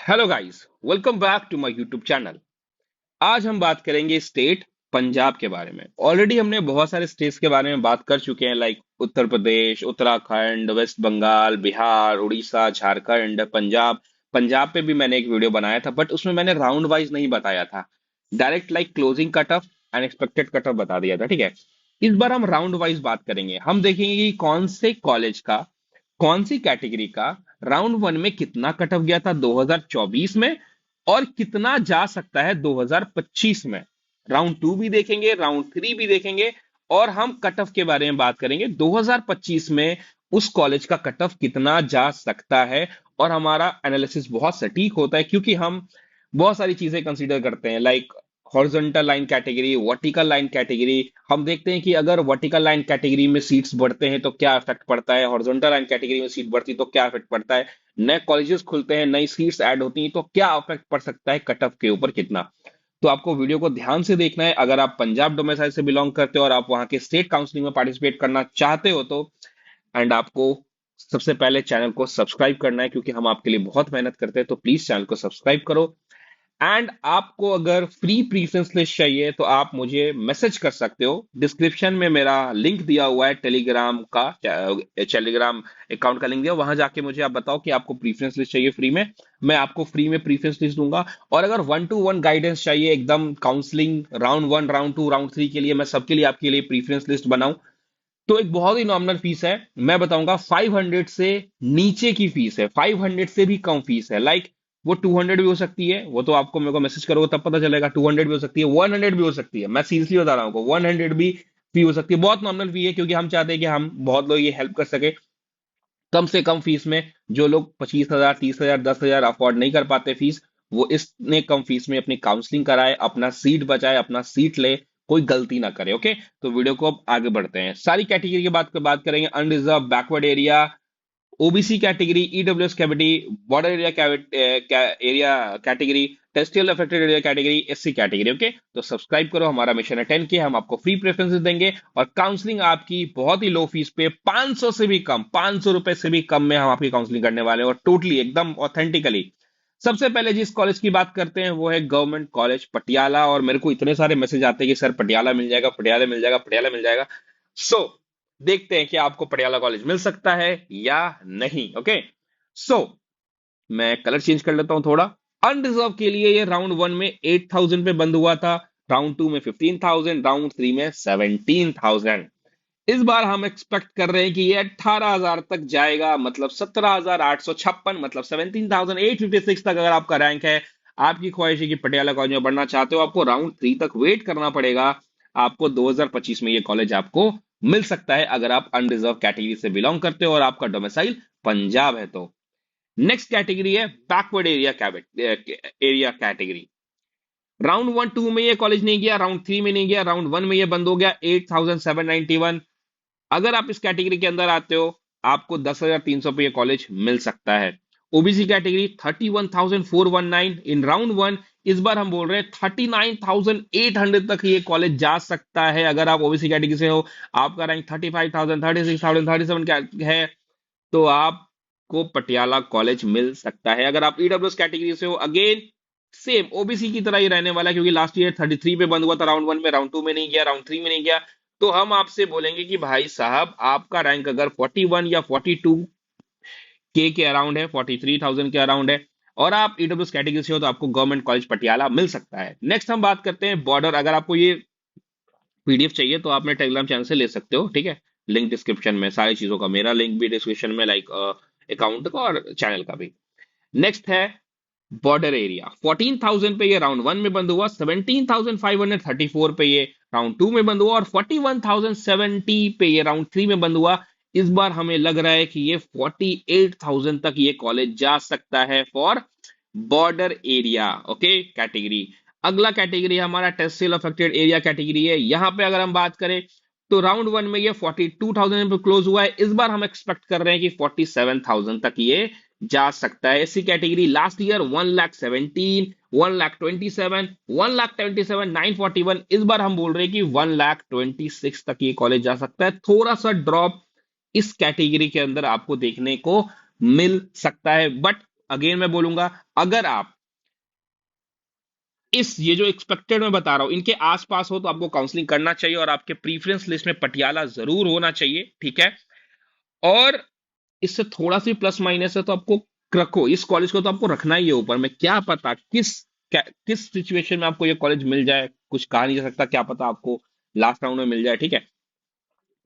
Hello guys, welcome back to my YouTube channel. आज हम बात करेंगे स्टेट पंजाब के बारे में। ऑलरेडी हमने बहुत सारे स्टेट्स के बारे में बात कर चुके हैं, लाइक उत्तर प्रदेश, उत्तराखंड, वेस्ट बंगाल, बिहार, उड़ीसा, झारखंड, पंजाब। पंजाब पे भी मैंने एक वीडियो बनाया था, बट उसमें मैंने राउंड वाइज नहीं बताया था। Direct like closing cut off and expected cut off बता दिया था, ठीक है। इस बार हम राउंड वाइज बात करेंगे। हम देखेंगे कि कौन से कॉलेज का, कौन सी कैटेगरी का राउंड वन में कितना कट ऑफ गया था 2024 में, और कितना जा सकता है 2025 में। राउंड टू भी देखेंगे, राउंड थ्री भी देखेंगे, और हम कट ऑफ के बारे में बात करेंगे 2025 में उस कॉलेज का कट ऑफ कितना जा सकता है। और हमारा एनालिसिस बहुत सटीक होता है, क्योंकि हम बहुत सारी चीजें कंसीडर करते हैं, like horizontal line category, vertical line category. हम देखते हैं कि अगर वर्टिकल लाइन कैटेगरी में सीट्स बढ़ते हैं तो क्या इफेक्ट पड़ता है, हॉरिजॉन्टल लाइन कैटेगरी में सीट बढ़ती है तो क्या इफेक्ट पड़ता है, नए कॉलेजेस खुलते हैं, नई सीट्स ऐड होती हैं तो क्या इफेक्ट पड़ सकता है कट ऑफ के ऊपर कितना। तो आपको वीडियो को ध्यान से देखना है। अगर आप पंजाब डोमेसाइल से बिलोंग करते हो और आप वहां के स्टेट काउंसलिंग में पार्टिसिपेट करना चाहते हो तो, एंड आपको सबसे पहले चैनल को सब्सक्राइब करना है, क्योंकि हम आपके लिए बहुत मेहनत करते हैं। तो प्लीज चैनल को सब्सक्राइब करो। एंड आपको अगर फ्री प्रीफरेंस लिस्ट चाहिए तो आप मुझे मैसेज कर सकते हो। डिस्क्रिप्शन में मेरा लिंक दिया हुआ है, टेलीग्राम का, टेलीग्राम अकाउंट का लिंक दिया, वहां जाके मुझे आप बताओ कि आपको प्रीफरेंस लिस्ट चाहिए फ्री में। मैं आपको फ्री में प्रीफरेंस लिस्ट दूंगा। और अगर वन टू वन गाइडेंस चाहिए, एकदम counselling round one, round to, round three के लिए मैं सबके लिए आपके लिए प्रीफरेंस लिस्ट बनाऊं, तो एक बहुत ही नॉमिनल फीस है। मैं बताऊंगा 500 से नीचे की फीस है, 500 से भी कम फीस है। लाइक वो 200 भी हो सकती है, वो तो आपको मेरे को मैसेज करोगे तब पता चलेगा। 200 भी हो सकती है, 100 भी हो सकती है। मैं सीरियसली बता रहा हूँ, 100 भी फी हो सकती है। बहुत नॉमिनल फी है, क्योंकि हम चाहते हैं कि हम बहुत लोग ये हेल्प कर सके कम से कम फीस में। जो लोग 25,000, 30,000, 10,000 अफोर्ड नहीं कर पाते फीस, वो इसने कम फीस में अपनी काउंसलिंग कराए, अपना सीट बचाए, अपना सीट ले, कोई गलती ना करे। ओके, तो वीडियो को अब आगे बढ़ते हैं। सारी कैटेगरी की बात करेंगे। Unreserve, backward area, OBC category, EWS category, border area category, textile affected area category, SC category. Okay, तो सब्सक्राइब करो। हमारा मिशन है 10K। हम आपको फ्री प्रेफरेंसेस देंगे और काउंसलिंग आपकी बहुत ही लो फीस पे, 500 से भी कम, 500 रुपए से भी कम में हम आपकी काउंसलिंग करने वाले हैं, और टोटली एकदम ऑथेंटिकली। सबसे पहले जिस कॉलेज की बात करते हैं वो है गवर्नमेंट कॉलेज पटियाला। और मेरे को इतने सारे मैसेज आते हैं कि सर पटियाला मिल जाएगा, पटियाला मिल जाएगा, पटियाला मिल जाएगा। सो देखते हैं कि आपको पटियाला कॉलेज मिल सकता है या नहीं। ओके, सो मैं कलर चेंज कर लेता हूं थोड़ा। अनरिजर्व के लिए ये राउंड वन में 8,000 पे बंद हुआ था, राउंड टू में 15,000, राउंड थ्री में 17,000। इस बार हम एक्सपेक्ट कर रहे हैं कि ये 18,000 तक जाएगा, मतलब 17,856, मतलब 17,856 तक अगर आपका रैंक है। आपकी ख्वाहिश है कि पटियाला कॉलेज में पढ़ना चाहते हो, आपको राउंड थ्री तक वेट करना पड़ेगा। आपको 2025 में ये कॉलेज आपको मिल सकता है, अगर आप अनरिजर्व कैटेगरी से बिलोंग करते हो और आपका डोमिसाइल पंजाब है तो। नेक्स्ट कैटेगरी है backward area category. Round one two में ये कॉलेज नहीं गया, राउंड थ्री में नहीं गया, राउंड वन में ये बंद हो गया, 8,791। अगर आप इस कैटेगरी के अंदर आते हो, आपको 10,300 पे ये कॉलेज मिल सकता है। OBC category 31,419 in round one. इस बार हम बोल रहे हैं 39,800 तक ये कॉलेज जा सकता है, अगर आप ओबीसी कैटेगरी से हो। आपका रैंक 35,000, 36,000, 37 का है, तो आपको पटियाला कॉलेज मिल सकता है। अगर आप ईडब्ल्यूएस कैटेगरी से हो, अगेन सेम ओबीसी की तरह ही रहने वाला है, क्योंकि लास्ट ईयर 33 पे बंद हुआ था राउंड वन में, राउंड टू में नहीं गया, राउंड थ्री में नहीं गया। तो हम आपसे बोलेंगे कि भाई साहब, आपका रैंक अगर 41 या 42K के अराउंड है, 43,000 के अराउंड है, और आप ईडब्ल्यूएस कैटेगरी से हो, तो आपको गवर्नमेंट कॉलेज पटियाला मिल सकता है। नेक्स्ट हम बात करते हैं बॉर्डर। अगर आपको ये पीडीएफ चाहिए तो आप मेरे टेलीग्राम चैनल से ले सकते हो, ठीक है। लिंक डिस्क्रिप्शन में सारी चीजों का, मेरा लिंक भी डिस्क्रिप्शन में, लाइक अकाउंट का और चैनल का भी। नेक्स्ट है बॉर्डर एरिया। 14,000 पे ये राउंड वन में बंद हुआ, 17,534 पे ये राउंड टू में बंद हुआ, और 41,070 पे ये राउंड थ्री में बंद हुआ। इस बार हमें लग रहा है कि ये 48,000 तक ये कॉलेज जा सकता है for border area. Okay, category. अगला कैटेगरी हमारा टेक्सटाइल अफेक्टेड एरिया कैटेगरी है। यहां पे अगर हम बात करें तो राउंड वन में ये 42,000 पे क्लोज हुआ है। इस बार हम एक्सपेक्ट कर रहे हैं कि 47,000 तक ये जा सकता है। ऐसी कैटेगरी लास्ट ईयर 1,17,000, 1,27,000, 1,27,000, 941। इस बार हम बोल रहे हैं कि 1,26,000 तक ये कॉलेज जा सकता है। थोड़ा सा ड्रॉप इस कैटेगरी के अंदर आपको देखने को मिल सकता है, बट अगेन मैं बोलूंगा, अगर आप इस ये जो एक्सपेक्टेड मैं बता रहा हूं इनके आसपास हो तो आपको काउंसलिंग करना चाहिए, और आपके प्रीफरेंस लिस्ट में पटियाला जरूर होना चाहिए, ठीक है। और इससे थोड़ा सी प्लस माइनस है तो आपको रखो, इस कॉलेज को तो आपको रखना ही है ऊपर में। क्या पता किस सिचुएशन में आपको ये कॉलेज मिल जाए, कुछ कहा नहीं जा सकता, क्या पता आपको लास्ट राउंड में मिल जाए, ठीक है।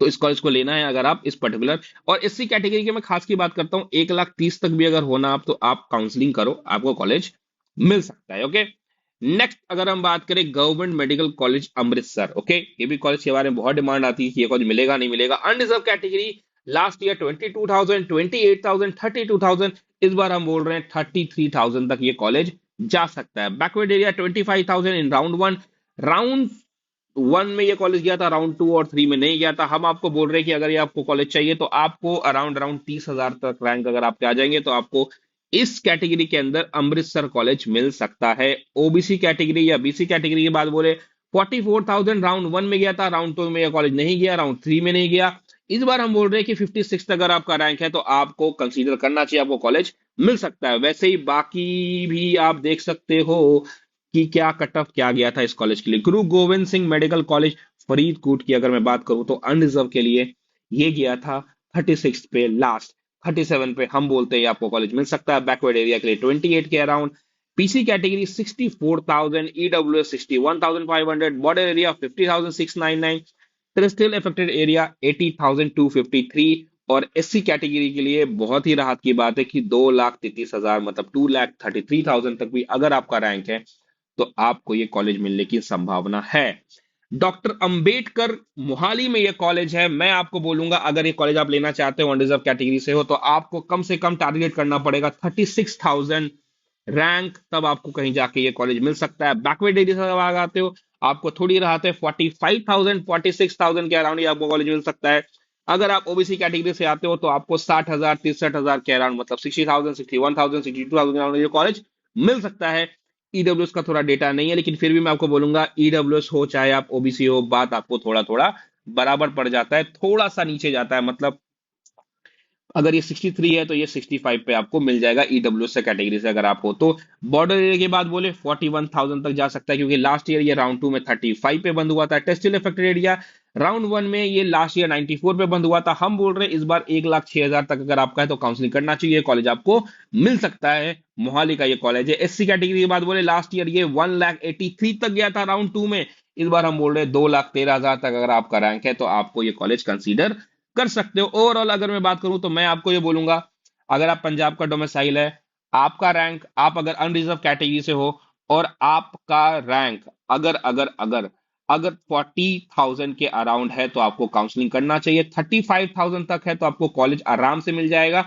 तो इस कॉलेज को लेना है अगर आप इस पर्टिकुलर, और एससी कैटेगरी की मैं खास की बात करता हूं, 1,30,000 तक भी अगर होना आप, तो आप काउंसलिंग करो, आपको कॉलेज मिल सकता है, ओके। नेक्स्ट अगर हम बात करें government medical college Amritsar, okay, ये भी कॉलेज के बारे में बहुत डिमांड आती है कि ये कॉलेज मिलेगा नहीं मिलेगा। अनरिजर्व कैटेगरी, लास्ट ईयर 22,000, 28,000, 32,000, इस बार हम बोल रहे हैं 33,000 तक ये कॉलेज जा सकता है। Backward area 25,000 in round 1, round 1 में ये कॉलेज गया था, राउंड 2 और 3 में नहीं गया था। हम आपको बोल रहे हैं कि अगर ये आपको कॉलेज चाहिए तो आपको अराउंड अराउंड 30,000 तक रैंक अगर आपके आ जाएंगे तो आपको इस कैटेगरी के अंदर अमृतसर कॉलेज मिल सकता है। ओबीसी कैटेगरी या बीसी कैटेगरी की बात बोले, 44,000 राउंड 1 में गया था, राउंड 2 में यह कॉलेज नहीं गया, राउंड 3 में नहीं गया। इस बार हम बोल रहे हैं कि 56 अगर आपका रैंक है तो आपको कंसीडर करना चाहिए, आपको कॉलेज मिल सकता है। वैसे ही बाकी भी आप देख सकते हो कि क्या कट ऑफ क्या गया था इस कॉलेज के लिए। गुरु गोविंद सिंह मेडिकल कॉलेज फरीदकोट की अगर मैं बात करूं तो अनरिजर्व के लिए ये गया था 36 पे, लास्ट 37 पे हम बोलते हैं आपको कॉलेज मिल सकता है। बैकवर्ड एरिया के लिए 28 के around, PC category 64,000, EWS 61,500, border area 50,699, terrestrial affected area 80,253, और एससी कैटेगरी के लिए बहुत ही राहत की बात है कि 2,33,000 मतलब 2,33,000 तक भी अगर आपका रैंक है तो आपको ये कॉलेज मिलने की संभावना है। डॉक्टर अंबेडकर मोहाली में ये कॉलेज है। मैं आपको बोलूंगा अगर ये कॉलेज आप लेना चाहते हो, अनरिजर्व कैटेगरी से हो, तो आपको कम से कम टारगेट करना पड़ेगा 36,000 रैंक, तब आपको कहीं जाके ये कॉलेज मिल सकता है। बैकवर्ड एरिया से आप आते हो, आपको थोड़ी राहत है, 45,000 46,000 के अराउंड ही आपको कॉलेज मिल सकता है। अगर आप ओबीसी कैटेगरी से आते हो तो आपको 60,000 63,000 के अराउंड मतलब 60,000 61,000 62,000 के अराउंड ये कॉलेज मिल सकता है। ईडब्ल्यूएस का थोड़ा डेटा नहीं है, लेकिन फिर भी मैं आपको बोलूंगा ईडब्ल्यूएस हो चाहे आप ओबीसी हो, बात आपको थोड़ा थोड़ा बराबर पड़ जाता है, थोड़ा सा नीचे जाता है। मतलब अगर ये 63 है तो ये 65 पे आपको मिल जाएगा ईडब्ल्यू से कैटेगरी से अगर आप हो तो। बॉर्डर एरिया की बात बोले 41,000 तक जा सकता है, क्योंकि लास्ट ईयर ये राउंड 2 में 35 पे बंद हुआ था। टेक्सटाइल इफेक्टेड एरिया राउंड 1 में ये लास्ट ईयर 94 पे बंद हुआ था। हम बोल रहे हैं इस बार 1,06,000 तक अगर आपका है तो काउंसलिंग करना चाहिए, कॉलेज आपको मिल सकता है। मोहाली का ये कॉलेज है। एससी कैटेगरी की बात बोले लास्ट ईयर ये 1,83,000 तक गया था राउंड 2 में, इस बार हम बोल रहे हैं 2,13,000 तक अगर आपका रैंक है तो आपको ये कॉलेज कंसीडर कर सकते हो। ओवरऑल अगर मैं बात करूं तो मैं आपको ये बोलूंगा, अगर आप पंजाब का डोमिसाइल है, आपका रैंक, आप अगर अनरिजर्व कैटेगरी से हो और आपका रैंक अगर अगर अगर अगर 40,000 के अराउंड है तो आपको काउंसलिंग करना चाहिए। 35,000 तक है तो आपको कॉलेज आराम से मिल जाएगा।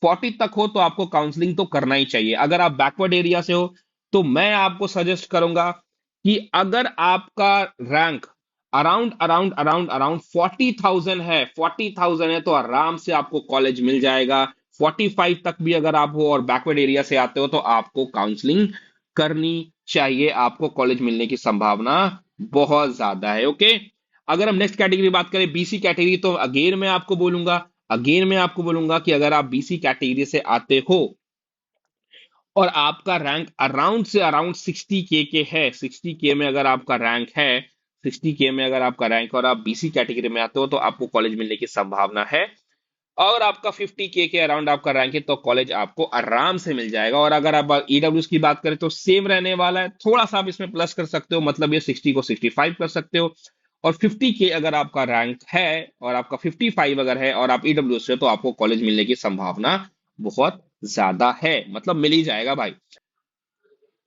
40 तक हो तो आपको काउंसलिंग तो करना ही चाहिए। अगर आप बैकवर्ड एरिया से हो तो मैं आपको सजेस्ट करूंगा कि अगर आपका rank around around around around 40,000 है, 40,000 है तो आराम से आपको कॉलेज मिल जाएगा। 45 तक भी अगर आप हो और बैकवर्ड एरिया से आते हो तो आपको काउंसलिंग करनी चाहिए, आपको कॉलेज मिलने की संभावना बहुत ज्यादा है, ओके। अगर हम नेक्स्ट कैटेगरी बात करें बीसी कैटेगरी, तो अगेन मैं आपको बोलूंगा कि अगर आप बीसी कैटेगरी से आते हो और आपका रैंक अराउंड से अराउंड 60K के है, 60K में अगर आपका रैंक है, 60K में अगर आपका रैंक और आप बीसी कैटेगरी में आते हो तो आपको कॉलेज मिलने की संभावना है। और आपका 50K के अराउंड आपका रैंक है तो कॉलेज आपको आराम से मिल जाएगा। और अगर आप ईडब्ल्यूएस की बात करें तो सेम रहने वाला है, थोड़ा सा आप इसमें प्लस कर सकते हो, मतलब ये 60 को 65 कर सकते हो। और 50K अगर आपका रैंक है और आपका 55 अगर है और आप ईडब्ल्यूएस से, तो आपको कॉलेज मिलने की संभावना बहुत ज्यादा है, मतलब मिल ही जाएगा भाई।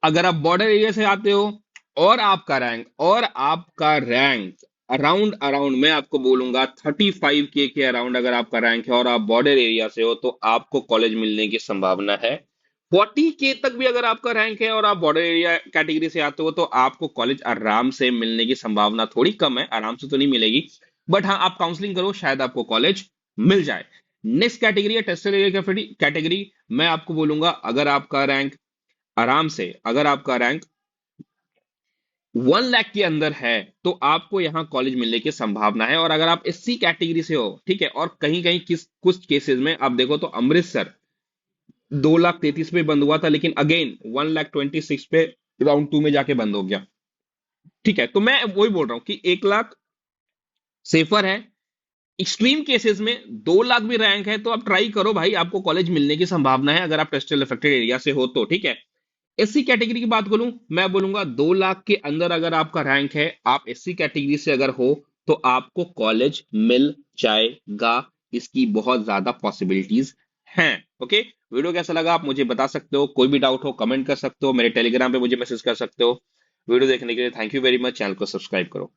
अगर आप बॉर्डर एरिया से आते हो और आपका रैंक अराउंड अराउंड मैं आपको बोलूंगा 35K के अराउंड अगर आपका रैंक है और आप बॉर्डर एरिया से हो तो आपको कॉलेज मिलने की संभावना है। 40K तक भी अगर आपका रैंक है और आप बॉर्डर एरिया कैटेगरी से आते हो तो आपको कॉलेज आराम से मिलने की संभावना थोड़ी कम है, आराम से तो नहीं मिलेगी, बट हाँ आप काउंसलिंग करो शायद आपको कॉलेज मिल जाए। नेक्स्ट कैटेगरी है टेस्टल एरिया कैटेगरी। मैं आपको बोलूंगा अगर आपका रैंक 1 लाख के अंदर है तो आपको यहां कॉलेज मिलने की संभावना है। और अगर आप एससी कैटेगरी से हो, ठीक है, और कहीं कहीं कुछ केसेस में आप देखो तो अमृतसर 2,33,000 पे बंद हुआ था, लेकिन अगेन 1,26,000 पे राउंड टू में जाके बंद हो गया। ठीक है, तो मैं वही बोल रहा हूँ कि 1 लाख सेफर है। एक्सट्रीम केसेस में 2 लाख भी रैंक है तो आप ट्राई करो भाई, आपको कॉलेज मिलने की संभावना है अगर आप टेस्टल अफेक्टेड एरिया से हो तो। ठीक है, एससी कैटेगरी की बात करूं, मैं बोलूंगा 2 लाख के अंदर अगर आपका रैंक है, आप एससी कैटेगरी से अगर हो, तो आपको कॉलेज मिल जाएगा। इसकी बहुत ज्यादा पॉसिबिलिटीज हैं। ओके, वीडियो कैसा लगा आप मुझे बता सकते हो, कोई भी डाउट हो कमेंट कर सकते हो, मेरे टेलीग्राम पे मुझे मैसेज कर सकते हो। वीडियो देखने के लिए thank you very much, channel को सब्सक्राइब करो।